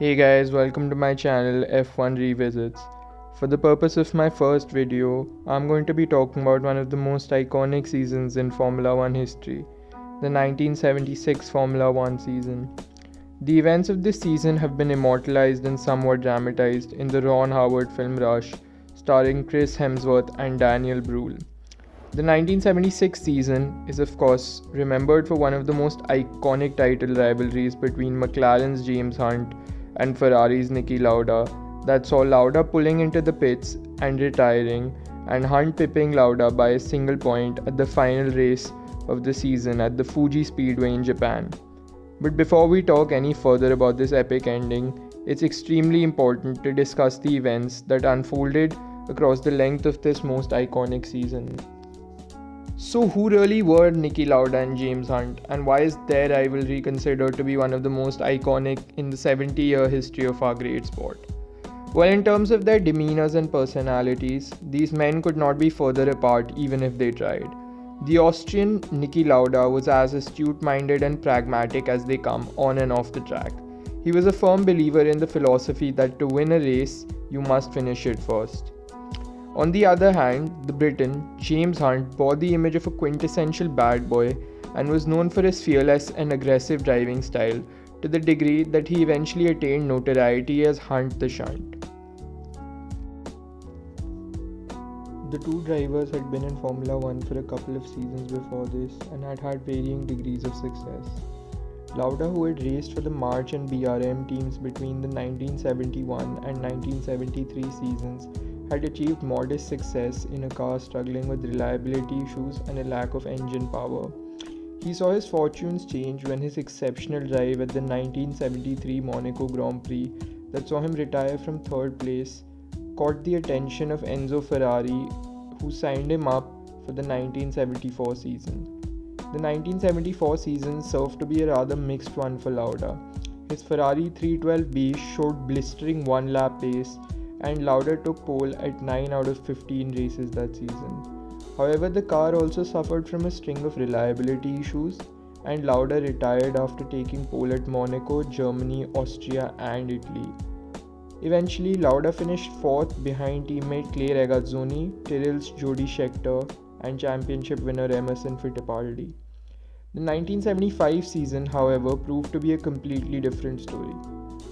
Hey guys, welcome to my channel F1 Revisits. For the purpose of my first video, I'm going to be talking about one of the most iconic seasons in Formula 1 history, the 1976 Formula 1 season. The events of this season have been immortalized and somewhat dramatized in the Ron Howard film Rush, starring Chris Hemsworth and Daniel Bruhl. The 1976 season is, of course, remembered for one of the most iconic title rivalries between McLaren's James Hunt and Ferrari's Niki Lauda that saw Lauda pulling into the pits and retiring, and Hunt pipping Lauda by a single point at the final race of the season at the Fuji Speedway in Japan. But before we talk any further about this epic ending, it's extremely important to discuss the events that unfolded across the length of this most iconic season. So, who really were Niki Lauda and James Hunt, and why is their rivalry considered to be one of the most iconic in the 70-year history of our great sport? Well, in terms of their demeanors and personalities, these men could not be further apart even if they tried. The Austrian Niki Lauda was as astute-minded and pragmatic as they come on and off the track. He was a firm believer in the philosophy that to win a race, you must finish it first. On the other hand, the Briton, James Hunt, bore the image of a quintessential bad boy and was known for his fearless and aggressive driving style to the degree that he eventually attained notoriety as Hunt the Shunt. The two drivers had been in Formula 1 for a couple of seasons before this and had had varying degrees of success. Lauda, who had raced for the March and BRM teams between the 1971 and 1973 seasons, had achieved modest success in a car struggling with reliability issues and a lack of engine power. He saw his fortunes change when his exceptional drive at the 1973 Monaco Grand Prix, that saw him retire from third place, caught the attention of Enzo Ferrari, who signed him up for the 1974 season. The 1974 season served to be a rather mixed one for Lauda. His Ferrari 312B showed blistering one-lap pace, and Lauda took pole at 9 out of 15 races that season. However, the car also suffered from a string of reliability issues, and Lauda retired after taking pole at Monaco, Germany, Austria, and Italy. Eventually, Lauda finished 4th behind teammate Clay Regazzoni, Tyrrell's Jody Scheckter, and championship winner Emerson Fittipaldi. The 1975 season, however, proved to be a completely different story.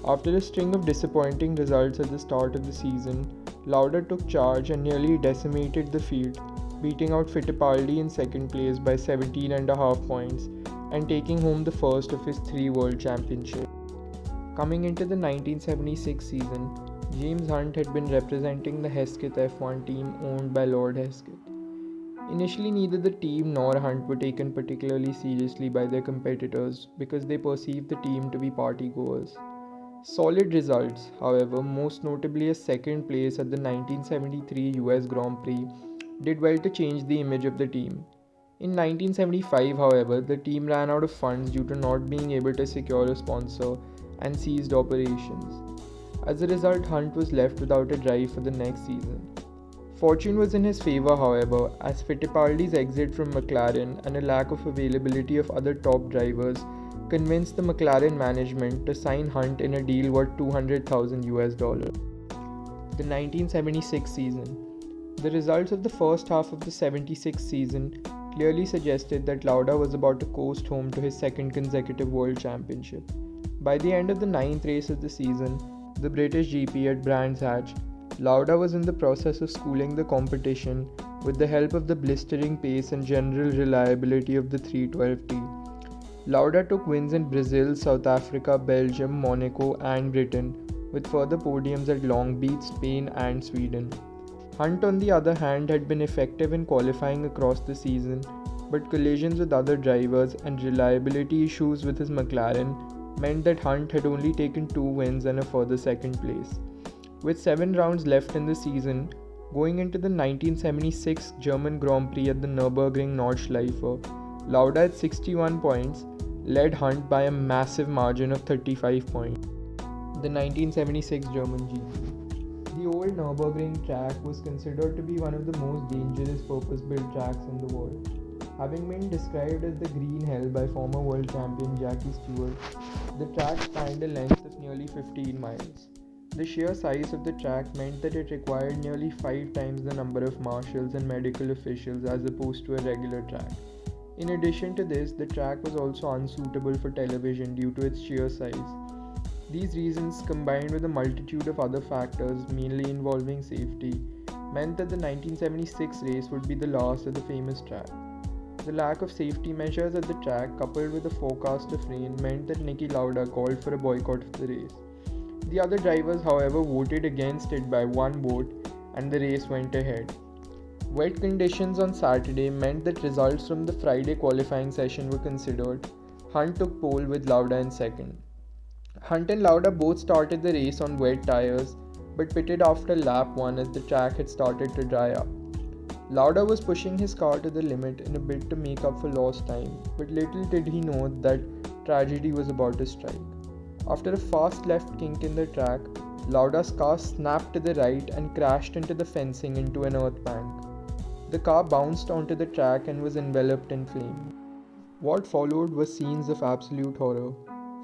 After a string of disappointing results at the start of the season, Lauda took charge and nearly decimated the field, beating out Fittipaldi in second place by 17.5 points and taking home the first of his 3 world championships. Coming into the 1976 season, James Hunt had been representing the Hesketh F1 team owned by Lord Hesketh. Initially, neither the team nor Hunt were taken particularly seriously by their competitors because they perceived the team to be party-goers. Solid results, however, most notably a second place at the 1973 US Grand Prix, did well to change the image of the team. In 1975, however, the team ran out of funds due to not being able to secure a sponsor and ceased operations. As a result, Hunt was left without a drive for the next season. Fortune was in his favour, however, as Fittipaldi's exit from McLaren and a lack of availability of other top drivers convinced the McLaren management to sign Hunt in a deal worth $200,000 US. The 1976 season. The results of the first half of the 76 season clearly suggested that Lauda was about to coast home to his second consecutive world championship. By the end of the 9th race of the season, the British GP at Brands Hatch, Lauda was in the process of schooling the competition with the help of the blistering pace and general reliability of the 312T. Lauda took wins in Brazil, South Africa, Belgium, Monaco, and Britain, with further podiums at Long Beach, Spain, and Sweden. Hunt, on the other hand, had been effective in qualifying across the season, but collisions with other drivers and reliability issues with his McLaren meant that Hunt had only taken 2 wins and a further second place. With 7 rounds left in the season, going into the 1976 German Grand Prix at the Nürburgring Nordschleife, Lauda at 61 points led Hunt by a massive margin of 35 points. The 1976 German GP. The old Nürburgring track was considered to be one of the most dangerous purpose-built tracks in the world. Having been described as the green hell by former world champion Jackie Stewart, the track spanned a length of nearly 15 miles. The sheer size of the track meant that it required nearly 5 times the number of marshals and medical officials as opposed to a regular track. In addition to this, the track was also unsuitable for television due to its sheer size. These reasons, combined with a multitude of other factors, mainly involving safety, meant that the 1976 race would be the last of the famous track. The lack of safety measures at the track, coupled with the forecast of rain, meant that Niki Lauda called for a boycott of the race. The other drivers, however, voted against it by one vote, and the race went ahead. Wet conditions on Saturday meant that results from the Friday qualifying session were considered. Hunt took pole with Lauda in second. Hunt and Lauda both started the race on wet tyres, but pitted after lap 1 as the track had started to dry up. Lauda was pushing his car to the limit in a bid to make up for lost time, but little did he know that tragedy was about to strike. After a fast left kink in the track, Lauda's car snapped to the right and crashed into the fencing into an earth bank. The car bounced onto the track and was enveloped in flame. What followed was scenes of absolute horror.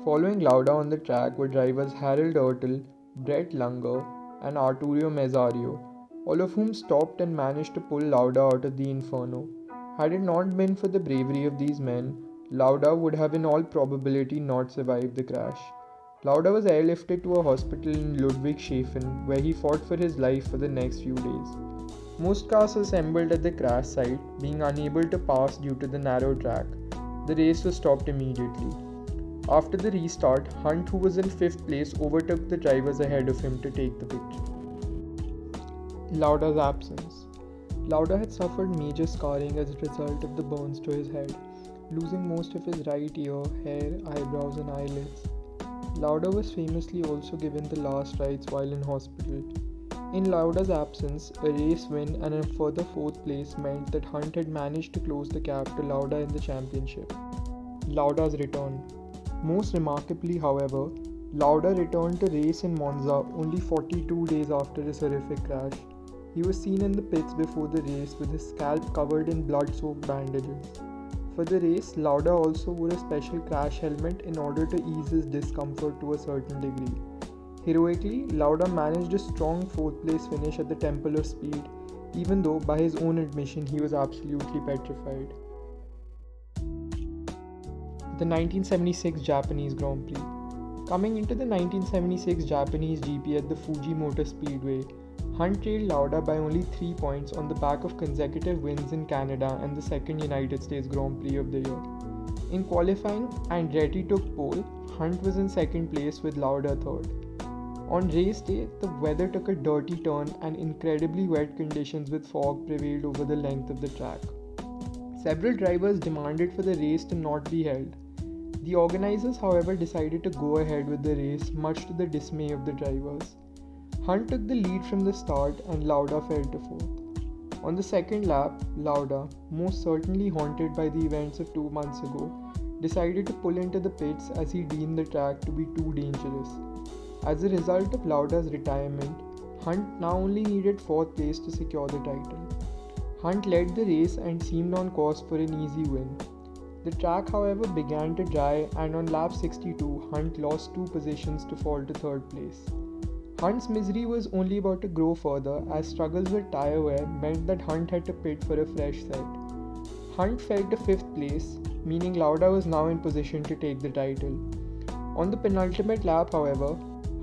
Following Lauda on the track were drivers Harold Ertel, Brett Lunger, and Arturo Mezzario, all of whom stopped and managed to pull Lauda out of the inferno. Had it not been for the bravery of these men, Lauda would have in all probability not survived the crash. Lauda was airlifted to a hospital in Ludwigshafen, where he fought for his life for the next few days. Most cars assembled at the crash site, being unable to pass due to the narrow track. The race was stopped immediately. After the restart, Hunt, who was in 5th place, overtook the drivers ahead of him to take the picture. Lauda's absence. Lauda had suffered major scarring as a result of the burns to his head, losing most of his right ear, hair, eyebrows, and eyelids. Lauda was famously also given the last rites while in hospital. In Lauda's absence, a race win and a further 4th place meant that Hunt had managed to close the gap to Lauda in the championship. Lauda's return. Most remarkably, however, Lauda returned to race in Monza only 42 days after his horrific crash. He was seen in the pits before the race with his scalp covered in blood-soaked bandages. For the race, Lauda also wore a special crash helmet in order to ease his discomfort to a certain degree. Heroically, Lauda managed a strong 4th place finish at the Temple of Speed, even though by his own admission he was absolutely petrified. The 1976 Japanese Grand Prix. Coming into the 1976 Japanese GP at the Fuji Motor Speedway, Hunt trailed Lauda by only 3 points on the back of consecutive wins in Canada and the second United States Grand Prix of the year. In qualifying, Andretti took pole. Hunt was in second place with Lauda third. On race day, the weather took a dirty turn and incredibly wet conditions with fog prevailed over the length of the track. Several drivers demanded for the race to not be held. The organizers, however, decided to go ahead with the race, much to the dismay of the drivers. Hunt took the lead from the start and Lauda fell to 4th. On the second lap, Lauda, most certainly haunted by the events of 2 months ago, decided to pull into the pits as he deemed the track to be too dangerous. As a result of Lauda's retirement, Hunt now only needed 4th place to secure the title. Hunt led the race and seemed on course for an easy win. The track, however, began to dry, and on lap 62, Hunt lost 2 positions to fall to 3rd place. Hunt's misery was only about to grow further as struggles with tyre wear meant that Hunt had to pit for a fresh set. Hunt fell to 5th place, meaning Lauda was now in position to take the title. On the penultimate lap, however,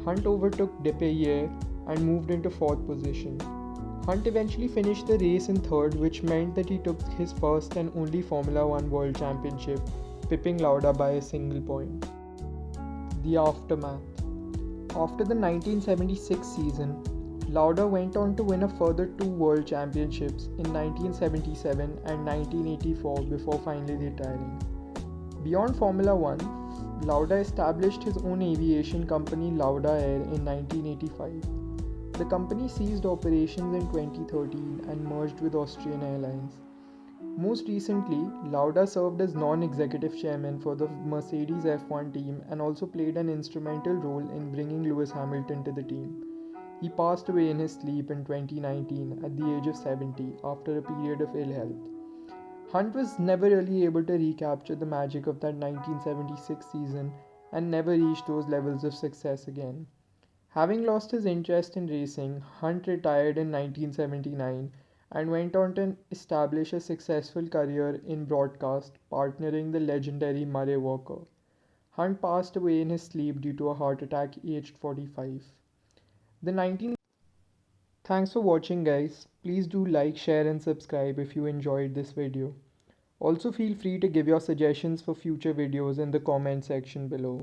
Hunt overtook Depailler and moved into 4th position. Hunt eventually finished the race in 3rd, which meant that he took his first and only Formula 1 World Championship, pipping Lauda by a single point. The aftermath. After the 1976 season, Lauda went on to win a further 2 World Championships in 1977 and 1984 before finally retiring. Beyond Formula 1, Lauda established his own aviation company Lauda Air in 1985. The company ceased operations in 2013 and merged with Austrian Airlines. Most recently, Lauda served as non-executive chairman for the Mercedes F1 team and also played an instrumental role in bringing Lewis Hamilton to the team. He passed away in his sleep in 2019 at the age of 70 after a period of ill health. Hunt was never really able to recapture the magic of that 1976 season and never reached those levels of success again. Having lost his interest in racing, Hunt retired in 1979 and went on to establish a successful career in broadcast, partnering the legendary Murray Walker. Hunt passed away in his sleep due to a heart attack aged 45. The 19 Thanks for watching guys. Please do like, share and subscribe if you enjoyed this video. Also feel free to give your suggestions for future videos in the comment section below.